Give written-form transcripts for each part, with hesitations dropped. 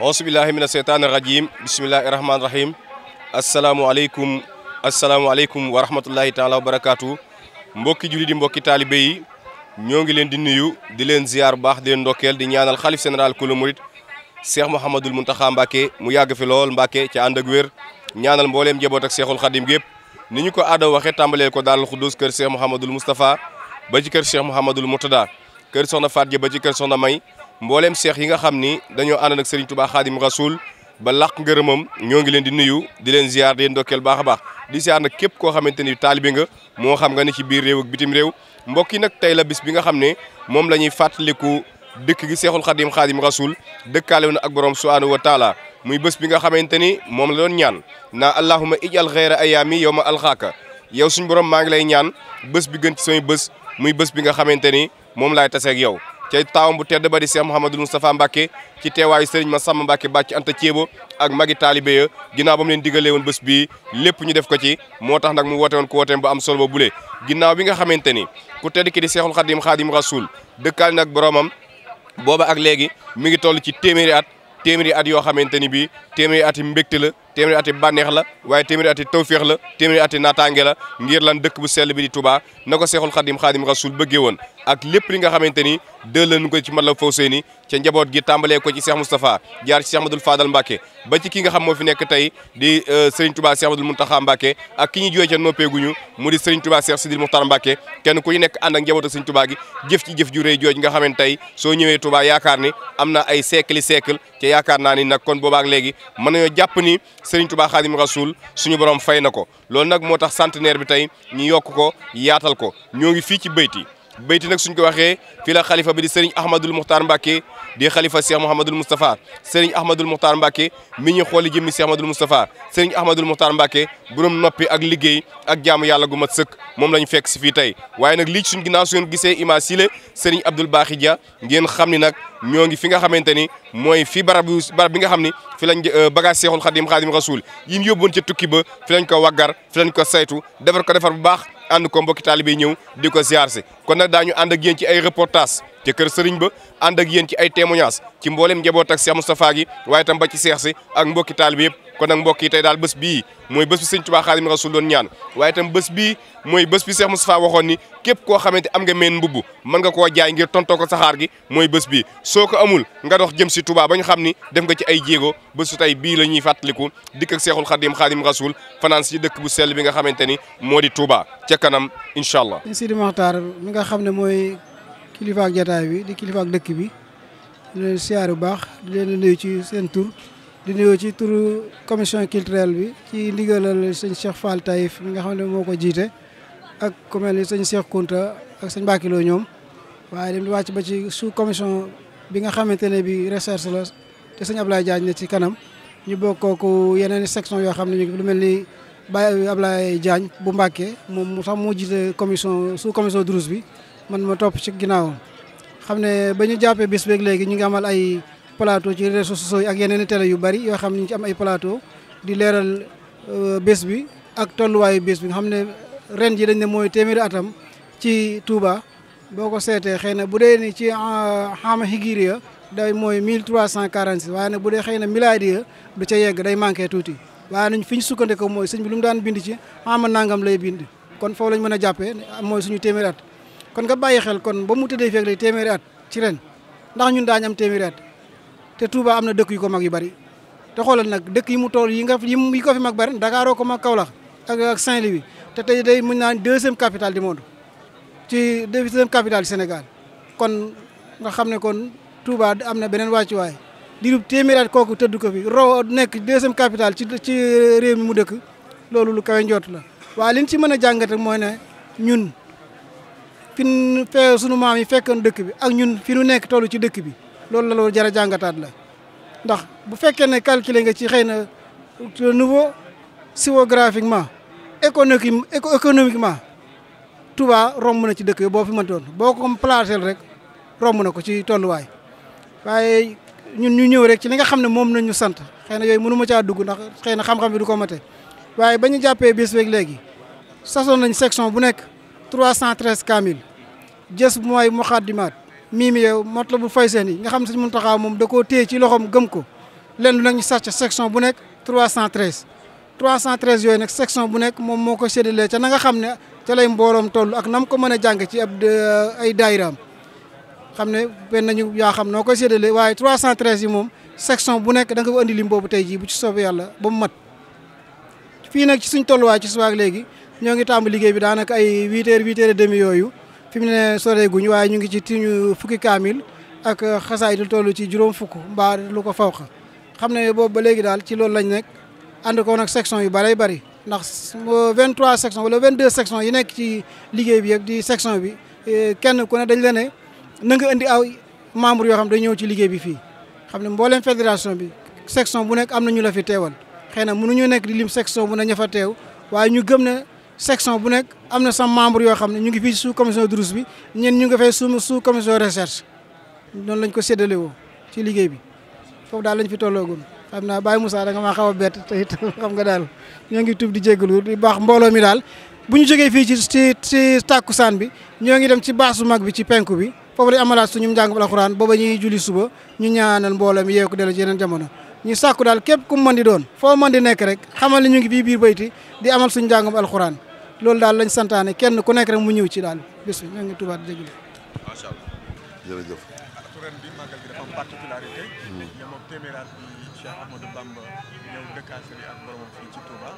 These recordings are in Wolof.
auzubillahi mina seytaani rajim bismillahi rahmaani rahim asalaamualeykum wa rahmatullahi taala wa barakaatu mbokki julli di mbokki taalibe yi ñoo ngi leen di nuyu di leen ziar bu baax di leen ndokkeel di ñaanal xalif général kulu murit Cheikh Mouhamadul Mountakha Mbacké mu yàgg fi lool Mbacké ci ànd ak wér ñaanal mbooleem njaboot ak Cheikhul Khadim gépp ni ñu ko aada waxee tàmbaleel ko Daarul Xuddus kër Cheikh Mouhamadul Moustapha ba ci kër Cheikh Mouhamadul Murtada kër soxna Faat Ja ba ci kër soxna May mbooleem cheikh yi nga xam ni dañoo ànd ak Serigne Touba Khadim Rasoul ba làq ngërëmam ñoo ngi leen di nuyu di leen ziar di leen ndokkeel baax a baax di ziar nag képp koo xamante ni taalibe nga moo xam nga ni ci biir réew ak bitim réew mbokk yi nag tey la bis bi nga xam ne moom la ñuy fàttaliku dëkk gi Seexul Khadim Khadim Rasoul dëkkaale woon ak borom subhanahu wa taala muy bés bi nga xamante ni moom la doon ñaan naa allahumma ijal xeyra ayaami yow ma alxaaka yow suñu borom maa ngi lay ñaan bés bi gën ci samay bés muy bés bi nga xamante ni moom laay taseeg yow ca taawam bu tedd ba di Cheikh Mouhamadul Moustapha Mbacké ci teewaayu Serigne Massamba Mbacké bàcc Anta Thiébo ak magi taalibe ya ginnaaw ba mu leen digalee woon bés bii lépp ñu def ko ci moo tax nag mu woote woon ko wooteem ba am solo ba bule ginnaaw bi nga xamante ni ku tedd ki di Cheikhul Khadim Khadim Rasoul dëkkaal nag boromam booba ak léegi mi ngi toll ci téeméeri at yoo xamante ni bii téeméeri ati mbégte la téeméeri ati bànneex la waaye téeméeri ati tawféex la téeméeri ati naataange la ngir lan dëkk bu sell bi di Touba na ko Seexul Xadim Xadim Rasul bëggee woon ak lépp li nga xamante ni dëllanu ko ci Matlabul Fawzayni ca njaboot gi tàmbalee ko ci Cheikh Moustapha jaar ci Cheikh Ahmadoul Fadal Mbacké ba ci ki nga xam moo fi nekk tey di Serigne Touba Cheikh Ahmadoul Mountakha Mbacké ak ki ñu jooy ca noppeeguñu mu di Serigne Touba Cheikh Sidil Mokhtar Mbacké kenn ku ñu nekk ànd ak njaboot ak Serigne Touba gi jëf ci jëf ju rëy jooj nga xamante tey soo ñëwee Touba yaakaar ni am na ay siècle ca yaakaar naa ni nag kon boobaak léegi mën nañoo jàpp ni Serigne Touba Khadim Rasoul suñu borom fay na ko loolu nag moo tax centenaire bi tey ñu yokk ko yaatal ko ñoo ngi fii ci bayti nag suñ ko waxee fii la xalifa bi di Serigne Ahmadoul Mokhtar Mbacké di xalifa Cheikh Mouhamadul Moustapha Serigne Ahmadoul Mokhtar Mbacké mi ñu xooli jëmmi Cheikh Ahmadoul Moustapha Serigne Ahmadoul Mokhtar Mbacké borom noppi ak liggéey ak jaamu yàlla gu mat sëkk moom la ñu fekk si fii tey waaye nag lii suñ ginnaaw suñu gisee image sile Serigne Abdoul Bakhi Dia ngeen xam ni nag ñoo ngi fi nga xamante ni mooy fi barab bi nga xam ni fi lañ bagage Cheikhul Khadim Khadim Rasoul yi ñu yóbboon ca tukki ba fi lañ ko waggar fi lañ ko saytu defar bu baax ànd ko mbokki taalibe yi ñëw di ko ziar si kon nag daañu ànd ak yéen ci ay reportage ca kër sëriñ ba ànd ak yéen ci ay témoignage ci mboolem njaboot ak Cheikh Moustapha gi waaye tam ba ci Cheikh si ak mbokki taalibe yëpp kon nag mbokk yi tey daal bés bii mooy bés bi Sëriñ Touba Khadim Rasoul doon ñaan waaye tam bés bii mooy bés bi Cheikh Moustapha waxoon ni képp koo xamante am nga meen mbubb mën nga koo jaay ngir tontoo ko saxaar gi mooy bés bii soo ko amul nga dox jëm si Touba ba ñu xam ni def nga ci ay jéego bésu tey bii la ñuy fàttaliku dikk ak Cheikhul Khadim Khadim Rasoul fanaan si dëkk bu sell bi nga xamante ni moo di Touba ca kanam incha allah. Sidi Mokhtar mi nga xam ne mooy kilifa ak jataay bi di kilifa ak dëkk bi di leen siyaare bu baax di leen nuyu ci seen tur di nuyu ci turu commission culturelle bi ci ndigalal sëñ Cheikh Fall Taïf mi nga xam ne moo ko jiite ak ku mel ni sëñ Cheikh Kounta ak sëñ Mbacke Lo ñoom waaye dem di wàcc ba ci sous commission bi nga xamante ne bi recherche la te sëñ Ablaye Diagne ne ci kanam ñu bokkooku yeneen section yoo xam ne ñu lu mel ni Baye Ablaye Diagne bu Mbacke moom sax moo jiite commission sous commission Drouze bi man ma topp ci ginnaawam xam ne ba ñu jàppee bés beeg léegi ñu ngi amal ay plateau ci réseaux sociaux yi ak yeneen i télé yu bari yoo xam ne ñu ci am ay plateau di leeral bés bi ak tolluwaayu bés bi nga xam ne ren ji dañ ne mooy téeméeri atam ci Touba boo ko seetee xëy na bu dee ni ci xama hijriya day mooy 1346 waaye nag bu dee xëy na miladiya du ca yegg day manqué tuuti waaye nañ fi ñu sukkandiku mooy sëñ bi lu mu daan bind ci xama nangam lay bind kon foofu lañ mën a jàppee mooy suñu téeméeri at kon nga bàyyi xel kon ba mu tëddee feeg lay téeméeri at ci ren ndax ñun daañu am téeméeri at te Touba am na dëkk yu ko mag yu bari te xoolal nag dëkk yi mu toll yi ko fi mag bari Dakar ko mag Kaolack ak Saint-Louis te tey day mën naan deuxième capitale du monde ci deuxième capitale du Sénégal kon nga xam ne kon Touba am na beneen wàccuwaay di téeméeri at kooku tëdd ko fi nekk deuxième capitale ci réew mi mu dëkk loolu lu kawe njort la waaye liñ ci mën a jàngat rek mooy ne ñun fi nu fee sunu maam yi fekkoon dëkk bi ak ñun fi nu nekk toll ci dëkk bi loolu jar a jàngataat la ndax bu fekkee ne calculer nga ci xëy na niveau géographiquement économiquement Touba romb na ci dëkk yi boo fi mëntoon boo ko placé rek romb na ko ci tolluwaay waaye ñun ñu ñëw rek ci li nga xam ne moom nañ ñu sant xëy na yooyu mënu ma caa dugg ndax xëy na xam-xam bi du ko mate waaye ba ñu jàppee bés beeg léegi sasoon nañ section bu nekk 313 kamil jës mooy Muxaddimaat mii mi yow Matlabul Fawzayni nga xam ne Sëñ Muntaxa moom da koo téye ci loxoom gëm ko lenn lu nag ñu sax ca section bu nekk 313 yooyu nag section bu nekk moom moo ko séddalee ca na nga xam ne ca lay mbooloom toll ak nam ko mën a jàng ci ab ay daayiraam xam ne benn nañu yaa xam noo koy séddalee waaye 313 yi moom section bu nekk da nga ko andi lim boobu tey jii bu ci soobee yàlla ba mu mat fii nag ci suñ tolluwaay ci subaak léegi ñoo ngi tàmbali liggéey bi daanaka ay 8h et demi yooyu fi mu ne soreeguñ waaye ñu ngi ci tiñu fukki kaamil ak xasaay du toll ci juróom fukk mbaa lu ko fawqa xam ne boobu ba léegi daal ci loolu lañ nekk ànd ko nag section yu bëree bëri ndax 23 section wala 22 section yi nekk ci liggéey bi yëpp di section bi kenn ku ne dañ la ne na nga indi aw membre yoo xam dañ ñëw ci liggéey bi fii xam ne mbooleem fédération bi section bu nekk am na ñu la fi teewal xëy na mënuñu nekk di lim section bu ne ña fa teew waaye ñu gëm ne section bu nekk am na sa membre yoo xam ne ñu ngi fii sous commission durus bi ñeen ñu nga fay sous commission recherche noonu lañ ko séddale woo ci liggéey bi foofu daal lañ fi tolloogoon xam naa Baye Moussa da nga maa xaw a bett te it xam nga daal ñoo ngi tub di jégalu di baax mbooloo mi daal bu ñu jógee fii ci tàkkusaan bi ñoo ngi dem ci baasu mag bi ci penku bi foofu lañ amalaat suñu njàng alxuraan booba ñuy julli suba ñu ñaanal mbooloo mi yeewu ko dellu ci yeneen jamono ñu sàkku daal képp ku mën di doon foo mën di nekk rek xamal ni ñu ngi fii biir bayti di amal suñu njàngam alxuraan loolu daal lañ santaane kenn ku nekk rek mu ñëw ci daal bis bi ñoo ngi tubaat jégalu. macha allah jërëjëf. ren bi màggal gi dafa am particularité. ñoom ak téeméeraat bi Cheikh Ahmadou Bamba ñëw dëkkaasari ak boromam fii ci Touba.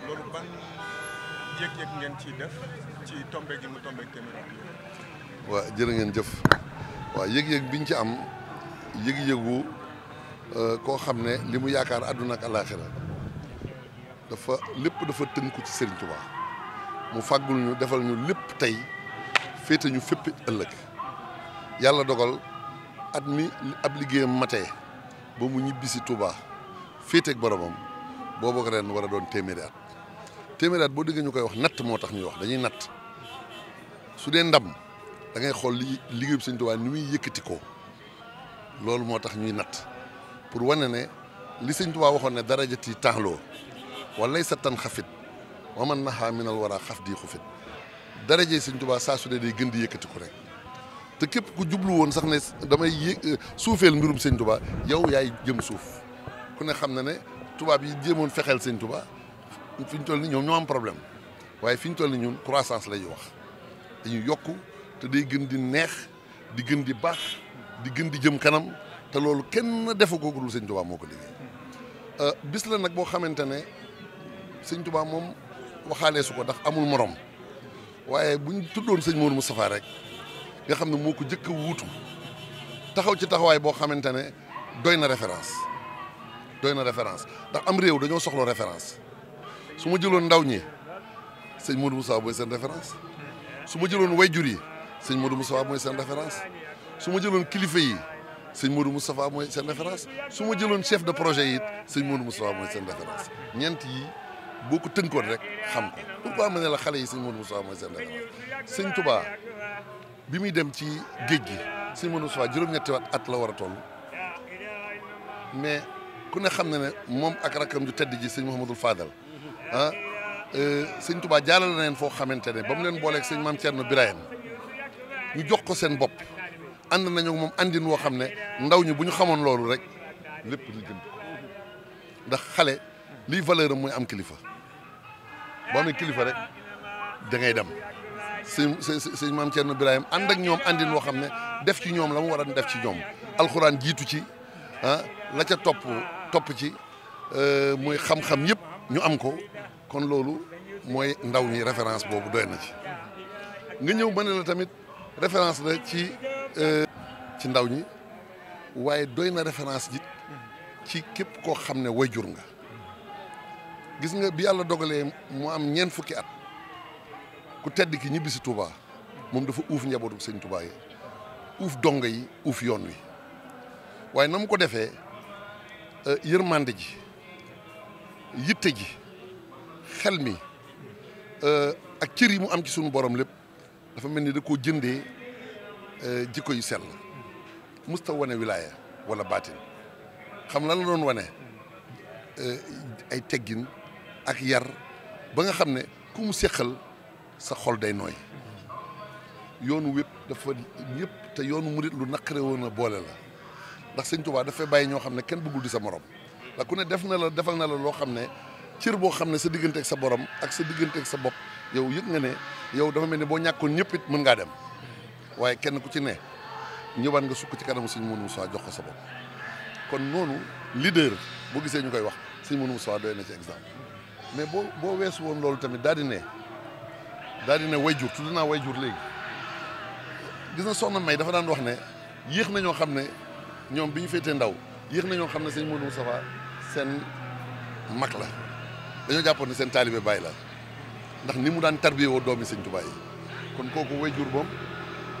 loolu ban yëg-yëg ngeen ciy def ci tombe gi mu tombe téeméeraat bi. waaw jërë ngeen jëf waaw yëg-yëg biñ ci am yëg-yëgu koo xam ne li mu yaakaar àdduna ak àllaaxira lépp dafa tënku ci Serigne Touba mu fàggul ñu defal ñu lépp tey féete ñu fépp ëllëg yàlla dogal at mi ab liggéeyam matee ba mu ñibbisi Touba féete ak boromam boobu ak ren war a doon téeméeri at boo déggee ñu koy wax natt moo tax ñuy wax dañuy natt su dee ndam da ngay xool liggéeyu Serigne Touba ni muy yëkkati ko loolu moo tax ñuy natt pour wane ne li Serigne Touba waxoon ne darajati taaloo walay sa tan xafit wa man naxaa minal war a xaf di xufit daraje Sëñ Tuubaa saa su dee day gën di yëkkati ko rek te képp ku jublu woon sax ne damay suufeel mbirum Sëñ Tuubaa yow yaay jëm suuf ku ne xam na ne tubaab yi jéemoon fexeel Sëñ Tuubaa fi ñu toll ni ñoom ñoo am problème waaye fi ñu toll ni ñun croissance lay wax dañuy yokku te day gën di neex di gën di baax di gën di jëm kanam te loolu kenn defu ko dul Sëñ Tuubaa moo ko liggéey bis la nag boo xamante ne Sëñ Tuubaa moom waxaalee su ko ndax amul morom waaye buñ tuddoon sëñ Mourou Moustapha rek nga xam ne moo ko jëkk a wuutu taxaw ci taxawaay boo xamante ne doy na référence ndax am réew dañoo soxla référence su ma jëloon ndaw ñi sëñ Mourou Moustapha mooy seen référence su ma jëloon wayjur yi sëñ Mourou Moustapha mooy seen référence su ma jëloon kilifa yi sëñ Mourou Moustapha mooy seen référence su ma jëloon chef de projet yi it sëñ Mourou Moustapha mooy seen référence ñeent yi boo ko tënkoon rek xam ko pourquoi ma ne la xale yi sëñ Mourou Moustapha mooy seen référence sëñ Touba bi muy dem ci géej gi sëñ Mourou Moustapha juróom-ñetti at la war a toll mais ku ne xam na ne moom ak rakkam ju tedd ji sëñ Mouhamadul Fadal sëñ Touba jaalal na leen foo xamante ne ba mu leen booleeg sëñ Maam Thierno Birahim ñu jox ko seen bopp ànd nañu moom àndin woo xam ne ndaw ñi bu ñu xamoon loolu rek lépp li jëm ndax xale liy valeur am mooy am kilifa boo amee kilifa rek da ngay dem sëñ Maam Thierno Birahim ànd ak ñoom àndin woo xam ne def ci ñoom la mu war a def ci ñoom alxuraan jiitu ci la ca topp ci mooy xam-xam yëpp ñu am ko kon loolu mooy ndaw ñi référence boobu doy na ci nga ñëw ma ne la tamit référence la ci ndaw ñi waaye doy na référence ji ci képp koo xam ne wayjur nga gis nga bi yàlla dogalee mu am ñeent fukki at ku tedd ki ñibbi si Touba moom dafa uuf njabootu sëñ Touba yi uuf donga yi uuf yoon wi waaye na mu ko defee yërmande ji yitte ji xel mi ak cër yi mu am ci sunu borom lépp dafa mel ni da koo jëndee jikko yu sell musta wane wilaaya wala baatin xam lan la doon wane ay teggin ak yar ba nga xam ne ku mu séqal sa xol day nooy yoonu wépp dafa ñëpp te yoonu murit lu naqare woon a boole la ndax sëñ Tuubaa dafay bàyyi ñoo xam ne kenn bëggul di sa morom ndax ku ne defal na la loo xam ne cër boo xam ne sa digganteeg sa borom ak sa digganteeg sa bopp yow yëg nga ne yow dafa mel ni boo ñàkkoon ñëpp it mën ngaa dem waaye kenn ku ci ne ñëwaat nga sukk ci kanamu sëñ Modou Moussa jox ko sa bopp kon noonu leader boo gisee ñu koy wax sëñ Modou Moussa doy na ci exemple mais boo weesu woon loolu tamit daal di ne wayjur tudd naa wayjur léegi gis na soxna May dafa daan wax ne yéex na ñoo xam ne ñoom bi ñu féetee ndaw yéex na ñoo xam ne sëñ Modou Moussa seen mag la dañoo jàppoon ne seen taalibe Baay la ndax ni mu daan tarbiyee woo doomi sëñ Tuubaa yi kon kooku wayjur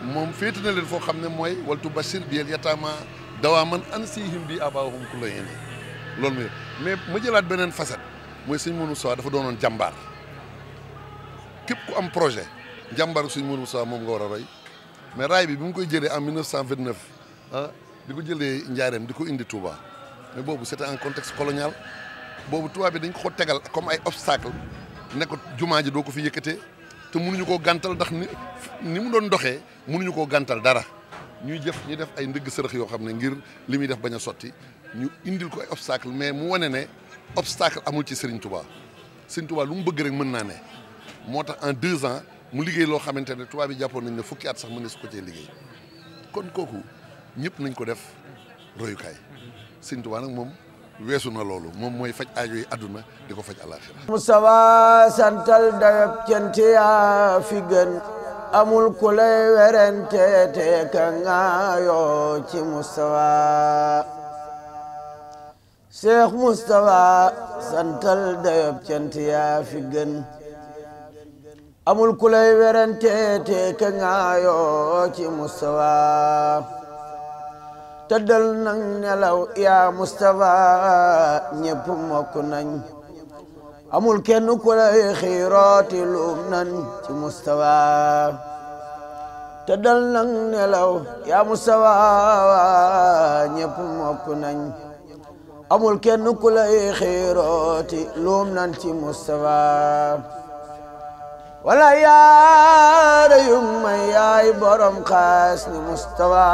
moom féete na leen foo xam ne mooy waltu bashir bi el yataama dawaa man ansihim bi abaahum ku la yéene loolu mais ma jëlaat beneen facette mooy sëñ Modou Moussa dafa doonoon jàmbaar képp ku am projet jàmbaaru sëñ Modou Moussa moom nga war a roy mais raay bi mu koy jëlee en 1929 di ko jëlee Njaareem di ko indi Touba mais boobu c'était un contexte colonial boobu tubaab bi dañ ko tegal comme ay obstacle ne ko jumaa ji doo ko fi yëkkatee te mënuñu koo gàntal ndax ni mu doon doxee mënuñu koo gàntal dara ñuy def ay ndëgg sërëx yoo xam ne ngir li muy def bañ a sotti ñu indil ko ay obstacle mais mu wane ne obstacle amul ci Serigne Touba Serigne Touba lu mu bëgg rek mën naa ne moo tax en 2 ans mu liggéey loo xamante ne tubaab bi jàppoon nañ ne fukki at sax mën na su ko cee liggéey kon kooku ñëpp nañ ko def royukaay Serigne Touba nag moom weesu na loolu moom mooy faj aajo yi àdduna di ko faj àllaaxira Moustapha santal dayab cant yaa fi gën amul ku lay werante te ka ngaayoo ci Moustapha Cheikh Moustapha santal dayab cant yaa fi gën amul ku lay werante te ka ngaayoo ci Moustapha tëddal nang nelaw yaa Moustapha ñépp mokk nañ amul kenn ku lay xiirooti luum nañ ci Moustapha tëddal nang nelaw yaa Moustapha ñépp mokk nañ amul kenn ku lay xiirooti luum nañ ci Moustapha wala yaara yung may yaay borom xaas ni Moustapha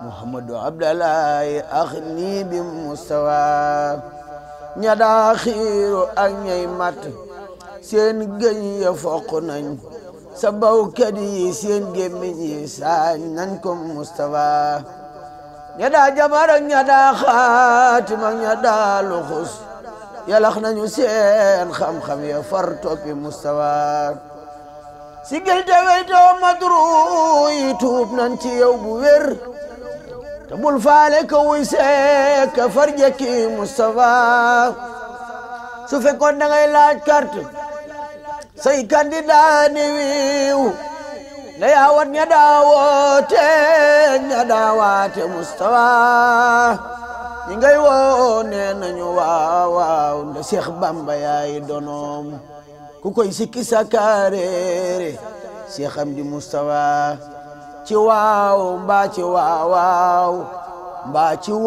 Muhammadu Abdallahi ax nii bi Moustapha ña daa xiiru ak ñay mat seen gëñ ya foq nañ sa bawkat yi seen gémmiñ yi saañ nañ ko Moustapha ña daa jabar ak ña daa xaatim ak ña daa luxus yalax nañu seen xam-xam ya far toppi Moustapha sigil te weytoo madru yi tuub nañ ci yow bu wér te bul faale ka wuy see ka far jekki Moustapha su fekkoon da ngay laaj carte say candidat ni wiiw la yaawat ña daawaate Moustapha ñi ngay woo nee nañu waaw nda Cheikh Bamba yaay donoom ku koy sikki sakaareere Cheikh Amdi Moustapha ci waaw mbaa ci waaw mbaa ci